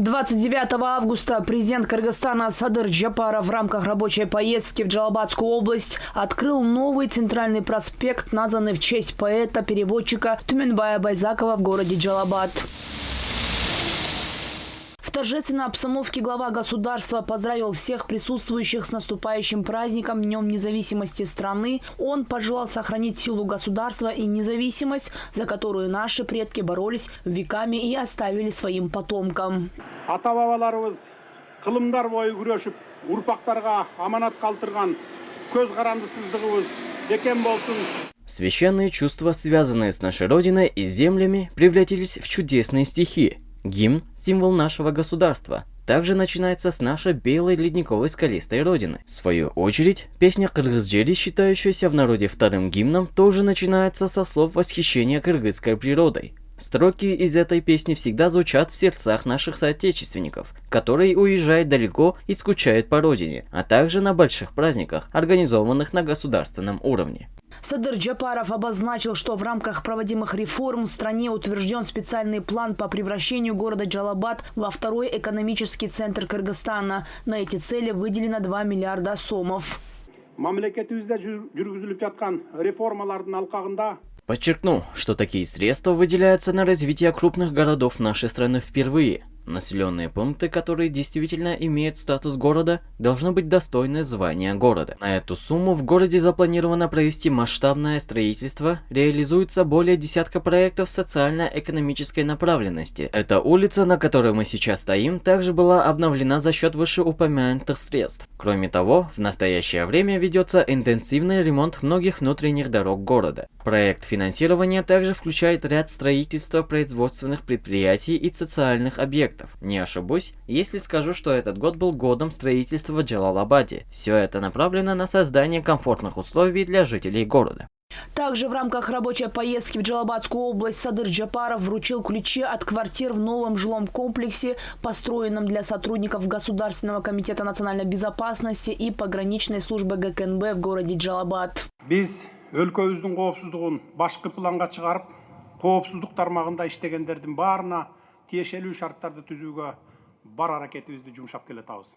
29 августа президент Кыргызстана Садыр Джапаров в рамках рабочей поездки в Джалабадскую область открыл новый центральный проспект, названный в честь поэта-переводчика Тюменбая Байзакова в городе Джалабад. В торжественной обстановке глава государства поздравил всех присутствующих с наступающим праздником Днем независимости страны. Он пожелал сохранить силу государства и независимость, за которую наши предки боролись веками и оставили своим потомкам. Ата-бабаларыбыз кылымдар бою күрөшүп, урпактарга аманат калтырган көз карандысыздыгыбыз бекем болсун. Священные чувства, связанные с нашей Родиной и землями, превратились в чудесные стихи. Гимн – символ нашего государства. Также начинается с нашей белой ледниковой скалистой родины. В свою очередь, песня «Кыргыз-жери», считающаяся в народе вторым гимном, тоже начинается со слов восхищения кыргызской природой. Строки из этой песни всегда звучат в сердцах наших соотечественников, которые уезжают далеко и скучают по родине, а также на больших праздниках, организованных на государственном уровне. Садыр Джапаров обозначил, что в рамках проводимых реформ в стране утвержден специальный план по превращению города Джалабад во второй экономический центр Кыргызстана. На эти цели выделено 2 миллиарда сомов. Подчеркну, что такие средства выделяются на развитие крупных городов нашей страны впервые. Населенные пункты, которые действительно имеют статус города, должны быть достойны звания города. На эту сумму в городе запланировано провести масштабное строительство, реализуется более десятка проектов социально-экономической направленности. Эта улица, на которой мы сейчас стоим, также была обновлена за счет вышеупомянутых средств. Кроме того, в настоящее время ведется интенсивный ремонт многих внутренних дорог города. Проект финансирования также включает ряд строительства производственных предприятий и социальных объектов. Не ошибусь, если скажу, что этот год был годом строительства в Джалалабаде. Все это направлено на создание комфортных условий для жителей города. Также в рамках рабочей поездки в Джалабадскую область Садыр Джапаров вручил ключи от квартир в новом жилом комплексе, построенном для сотрудников Государственного комитета национальной безопасности и пограничной службы ГКНБ в городе Джалабад. Biz өлкөбүздүн коопсуздугун башкы планга чыгарып, коопсуздук тармагында иштегендердин баарына тиешелүү шарттарды түзүүгө бар аракетибизди жумшап келатабыз.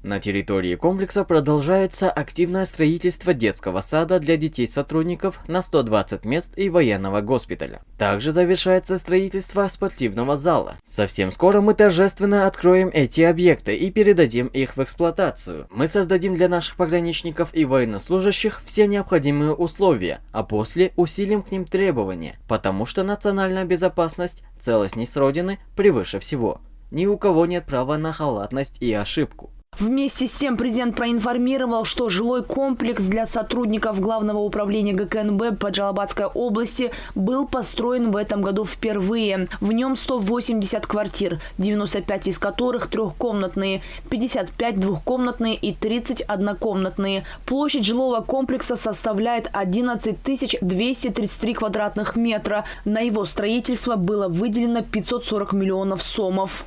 На территории комплекса продолжается активное строительство детского сада для детей-сотрудников на 120 мест и военного госпиталя. Также завершается строительство спортивного зала. Совсем скоро мы торжественно откроем эти объекты и передадим их в эксплуатацию. Мы создадим для наших пограничников и военнослужащих все необходимые условия, а после усилим к ним требования, потому что национальная безопасность, целостность Родины превыше всего. Ни у кого нет права на халатность и ошибку. Вместе с тем президент проинформировал, что жилой комплекс для сотрудников Главного управления ГКНБ по Джалабадской области был построен в этом году впервые. В нем 180 квартир, 95 из которых трехкомнатные, 55 двухкомнатные и 30 однокомнатные. Площадь жилого комплекса составляет 11 233 квадратных метра. На его строительство было выделено 540 миллионов сомов.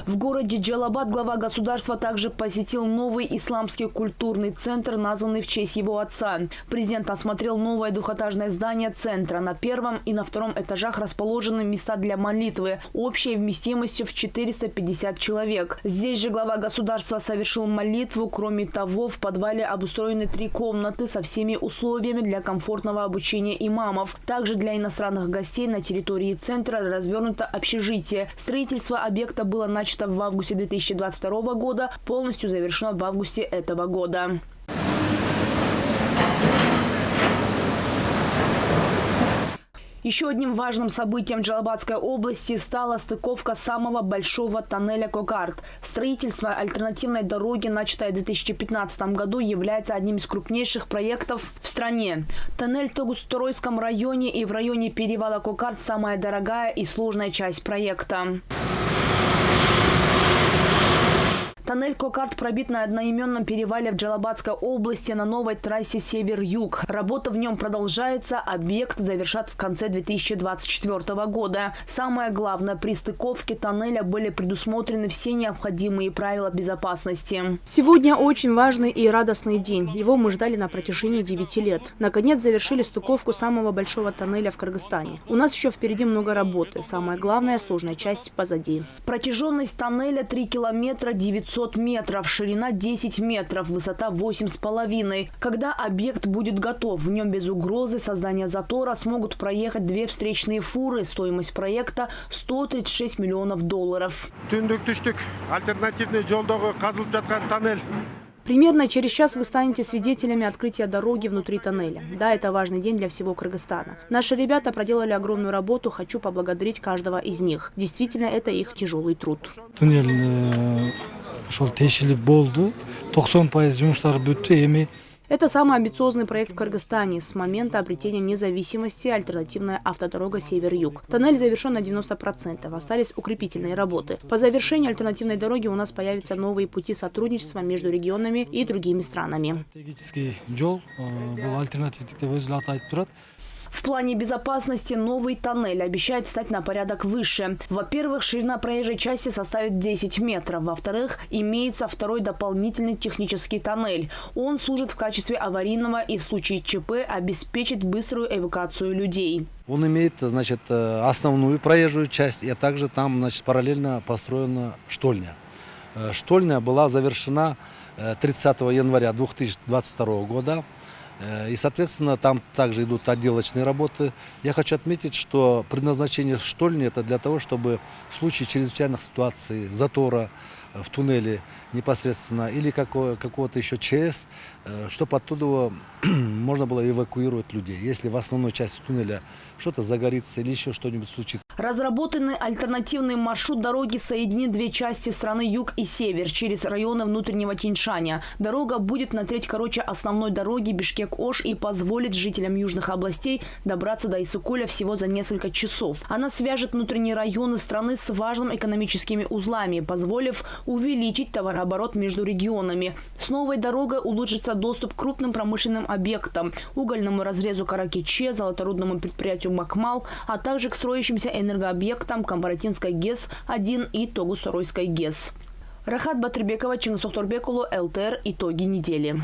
В городе Джалабад глава государства также посетил новый исламский культурный центр, названный в честь его отца. Президент осмотрел новое двухэтажное здание центра. На первом и на втором этажах расположены места для молитвы, общей вместимостью в 450 человек. Здесь же глава государства совершил молитву. Кроме того, в подвале обустроены 3 комнаты со всеми условиями для комфортного обучения имамов. Также для иностранных гостей на территории центра развернуто общежитие. Строительство объекта было начато в августе 2022 года, полностью завершено в августе этого года. Еще одним важным событием Джалабадской области стала стыковка самого большого тоннеля Кокард. Строительство альтернативной дороги, начатое в 2015 году, является одним из крупнейших проектов в стране. Тоннель в Тогуз-Туройском районе и в районе перевала Кокард – самая дорогая и сложная часть проекта. Тоннель Кокард пробит на одноименном перевале в Джалабадской области на новой трассе север-юг. Работа в нем продолжается, объект завершат в конце 2024 года. Самое главное, при стыковке тоннеля были предусмотрены все необходимые правила безопасности. Сегодня очень важный и радостный день. Его мы ждали на протяжении 9 лет. Наконец завершили стыковку самого большого тоннеля в Кыргызстане. У нас еще впереди много работы. Самая главная сложная часть позади. Протяженность тоннеля 3 километра 900 метров, ширина 10 метров, высота 8,5. Когда объект будет готов, в нем без угрозы создания затора смогут проехать 2 встречные фуры. Стоимость проекта – $136 миллионов. Түндүк түштүк альтернативный жолдогу казылып жаткан тоннель. Примерно через час вы станете свидетелями открытия дороги внутри тоннеля. Да, это важный день для всего Кыргызстана. Наши ребята проделали огромную работу, хочу поблагодарить каждого из них. Действительно, это их тяжелый труд. Туннель ошол тешилип болду. 90% жумуштар бүттү. Эми Это самый амбициозный проект в Кыргызстане. С момента обретения независимости альтернативная автодорога север-юг. Тоннель завершен на 90%. Остались укрепительные работы. По завершению альтернативной дороги у нас появятся новые пути сотрудничества между регионами и другими странами. стратегический жол, бул альтернативдик деп өзү атайт турат. В плане безопасности новый тоннель обещает стать на порядок выше. Во-первых, ширина проезжей части составит 10 метров. Во-вторых, имеется второй дополнительный технический тоннель. Он служит в качестве аварийного и в случае ЧП обеспечит быструю эвакуацию людей. Он имеет, значит, основную проезжую часть, и также там, значит, параллельно построена штольня. Штольня была завершена 30 января 2022 года. И, соответственно, там также идут отделочные работы. Я хочу отметить, что предназначение штольни – это для того, чтобы в случае чрезвычайных ситуаций, затора в туннеле непосредственно или какого-то еще ЧС, чтобы оттуда можно было эвакуировать людей. Если в основной части туннеля что-то загорится или еще что-нибудь случится. Разработанный альтернативный маршрут дороги соединит две части страны юг и север через районы внутреннего Тяньшаня. Дорога будет на треть короче основной дороги Бишкек-Ош и позволит жителям южных областей добраться до Исыкуля всего за несколько часов. Она свяжет внутренние районы страны с важными экономическими узлами, позволив увеличить товарооборот между регионами. С новой дорогой улучшится доступ к крупным промышленным объектам, угольному разрезу Каракече, золоторудному предприятию Макмал, а также к строящимся энергообъектам Камбаратинской ГЭС-1 и Тогус-Торойской ГЭС. Рахат Батырбекова, Чингис Тохторбекулу, ЛТР. Итоги недели.